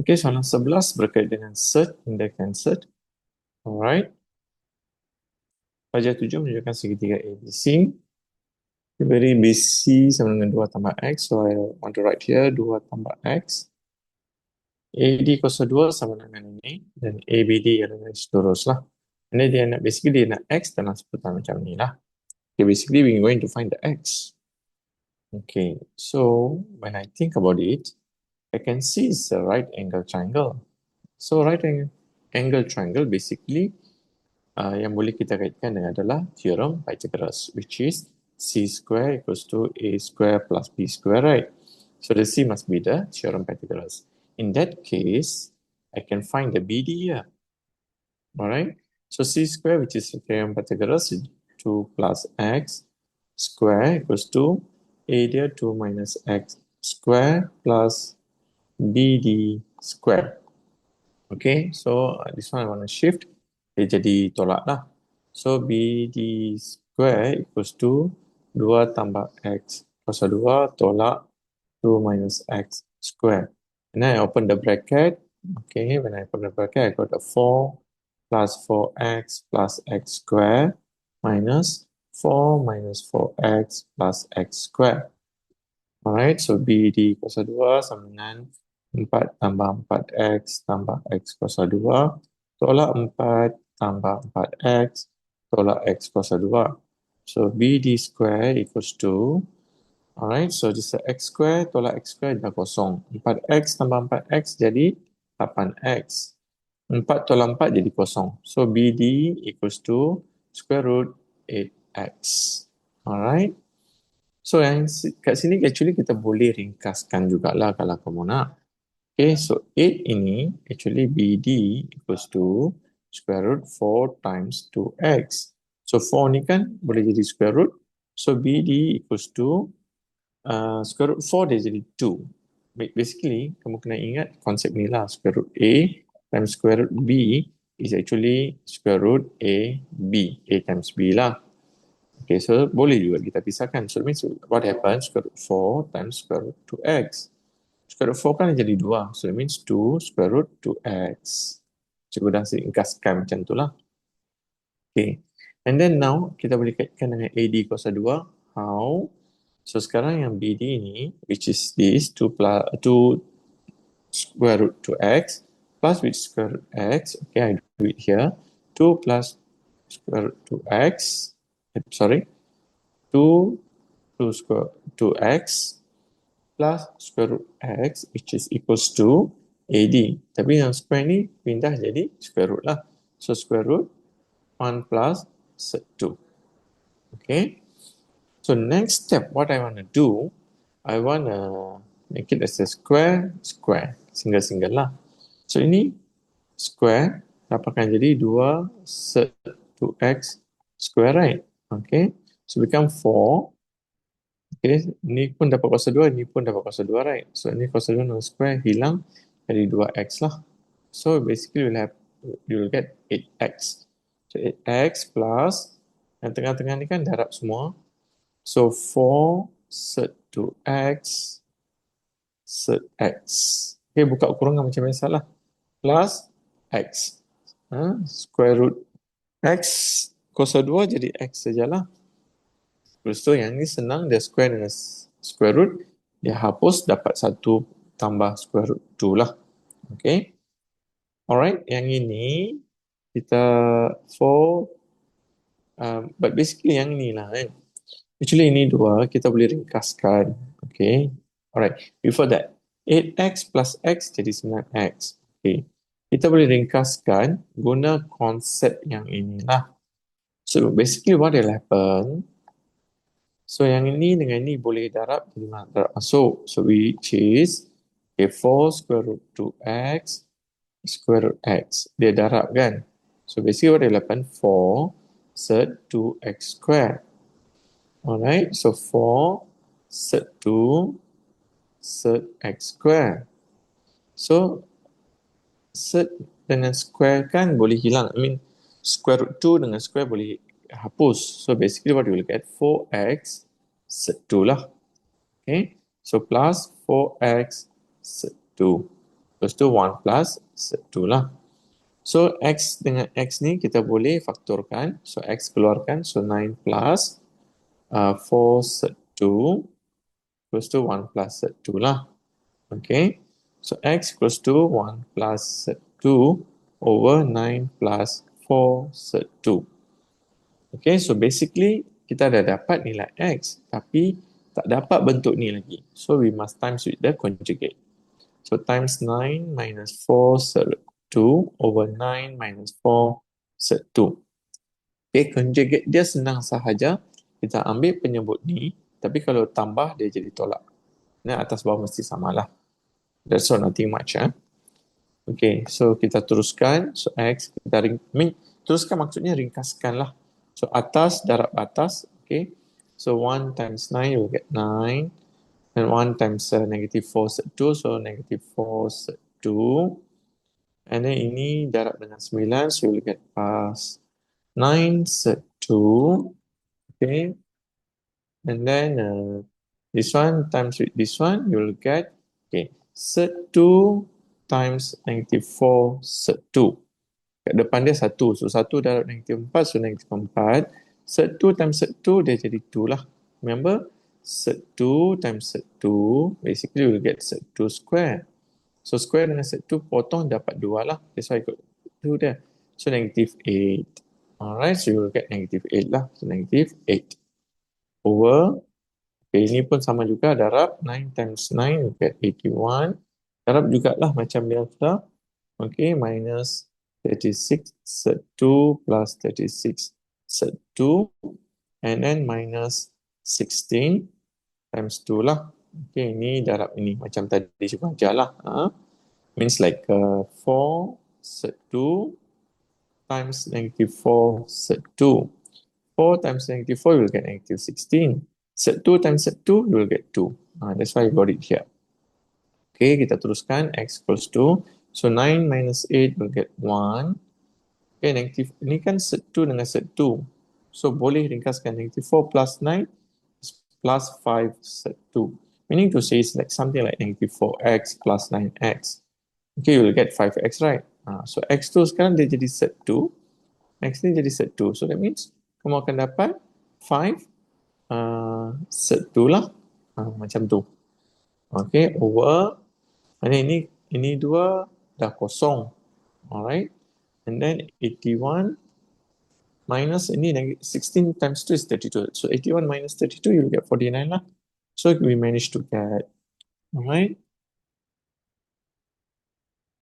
Okay, soalan 11 berkait dengan set, indeks dan set. Alright. Pelajar 7 menunjukkan segitiga ABC. Diberi BC sama dengan 2 tambah X. So, I want to write here 2 tambah X. AD kuasa 2 sama dengan ini. Dan ABD adalah seteruslah. Ini dia nak, basically dia nak X dalam sebutan macam ni lah. Okay, basically we're going to find the X. Okay, so when I think about it, I can see it's a right angle triangle. So right angle triangle basically yang boleh kita kaitkan dengan adalah theorem Pythagoras, which is C square equals to A square plus B square, right? So the C must be the theorem Pythagoras. In that case, I can find the BD here. Alright, so C square, which is the theorem Pythagoras, is 2 plus X square equals to A dia 2 minus X square plus BD square. Okay, so this one I want to shift. Dia jadi tolak lah. So BD square equals to 2 tambah X kuasa 2 tolak 2 minus X square. And then I open the bracket. Okay, when I open the bracket, I got a 4 plus 4X plus X square minus 4 minus 4X plus X square. Alright, so BD kuasa 2 sama dengan 4 tambah 4X tambah X kuasa 2 tolak 4 tambah 4X tolak X kuasa 2. So BD square equals to, alright, so this is X square tolak X square dah kosong. 4X tambah 4X jadi 8X. 4 tolak 4 jadi kosong. So BD equals to square root 8X. Alright. So yang kat sini actually kita boleh ringkaskan jugalah kalau kamu nak. Okay, so 8 ini actually BD equals to square root 4 times 2x. So 4 ni kan boleh jadi square root. So BD equals to square root 4 dia jadi 2. Basically, kamu kena ingat konsep ni lah. Square root A times square root B is actually square root A, B. A times B lah. Okay, so boleh juga kita pisahkan. So it means what happens, square root 4 times square root 2x. Square root 4 kan jadi 2. So it means 2 square root 2x. Cikgu dah ringkaskan macam tu lah. Okay. And then now, kita boleh kaitkan dengan AD kuasa 2. How? So sekarang yang BD ni, which is this, 2 square root 2x plus with square root x. Okay, I do it here. 2 plus square root 2x. Sorry, 2 square 2x plus square root x, which is equals to AD. Tapi yang square ni pindah jadi square root lah. So square root 1 plus 2. Okay. So next step, what I want to do, I want to make it as a square, single lah. So ini square dapatkan jadi 2 set 2x square, right? Okay, so become 4. Okay, ni pun dapat kuasa 2, ni pun dapat kuasa 2, right? So ni kuasa 2 dengan square hilang, jadi 2x lah. So basically you'll get 8x. So 8x plus, yang tengah-tengah ni kan darab semua. So 4 set 2x set x. Okay, buka kurungan macam biasa lah. Plus x. Square root x kuasa 2 jadi x sajalah. Lepas tu yang ni senang, dia square dengan square root, dia hapus dapat 1 tambah square root 2 lah. Okay. Alright, yang ini kita but basically yang ni lah kan. Actually ini 2, kita boleh ringkaskan. Okay. Alright, before that, 8x plus x jadi 9x. Okay. Kita boleh ringkaskan guna konsep yang inilah. So basically what will happen, so yang ini dengan ini boleh darab, jadi darab masuk. So which is 4 square root 2x square root x. Dia darab kan. So basically what will happen, 4 set 2x square. Alright, so 4 set 2 set x square. So set dengan square kan boleh hilang. I mean square root 2 dengan square boleh hapus. So basically what you will get, 4x set 2 lah. Okay, so plus 4x set 2. equals to 1 plus set 2 lah. So, X dengan X ni kita boleh faktorkan. So, X keluarkan. So, 9 plus 4 set 2 equals to 1 plus set 2 lah. Okay. So, X equals to 1 plus set 2 over 9 plus 4 set 2. Okay, so basically kita dah dapat nilai X tapi tak dapat bentuk ni lagi. So, we must times with the conjugate. So, times 9 minus 4 set 2 over 9 minus 4 set 2. Okay, conjugate dia senang sahaja. Kita ambil penyebut ni, tapi kalau tambah dia jadi tolak. Ni atas bawah mesti samalah. That's all, nothing much. Okay, so kita teruskan. So, X, kita teruskan maksudnya ringkaskan lah. So, atas darab atas. Okay, so 1 times 9, you will get 9. And 1 times negative 4 set 2, so negative 4 set 2. And then ini darab dengan 9, so you will get plus 9 set 2. Okay. And then this one times with this one, you will get, okay, set 2 times negative 4 set 2. Kat depan dia 1. So 1 darab negatif 4, so negatif 4. Set 2 times set 2, dia jadi 2 lah. Remember, set 2 times set 2, basically you will get set 2 square. So square dengan set 2 potong dapat 2 lah. That's why I got 2 there. So negative 8. Alright, so you will get negative 8 lah. So negative 8 over, okay, ini pun sama juga, darab 9 times 9, you get 81. Darab jugalah macam biasa. Okay, minus 36 set 2 plus 36 set 2. And then minus 16 times 2 lah. Okay, ini darab ini. Macam tadi juga aja lah. Means like 4 set 2 times negative 4 set 2. 4 times negative 4, you will get negative 16. Set 2 times set 2, you will get 2. That's why I got it here. Okay, kita teruskan. X equals to, so 9 minus 8 will get 1. Okay, negative, ini kan set 2 dengan set 2. So, boleh ringkaskan negative 4 plus 9 is plus 5 set 2. Meaning to say it's like something like negative 4x plus 9x. Okay, you will get 5x, right? So, x2 sekarang dia jadi set 2. X ni jadi set 2. So, that means kamu akan dapat 5 set 2 lah. Macam tu. Okay, over. And ini 2 dah kosong. Alright. And then 81 minus ini 16 times 2 is 32. So 81 minus 32, you'll get 49 lah. So we managed to get, alright.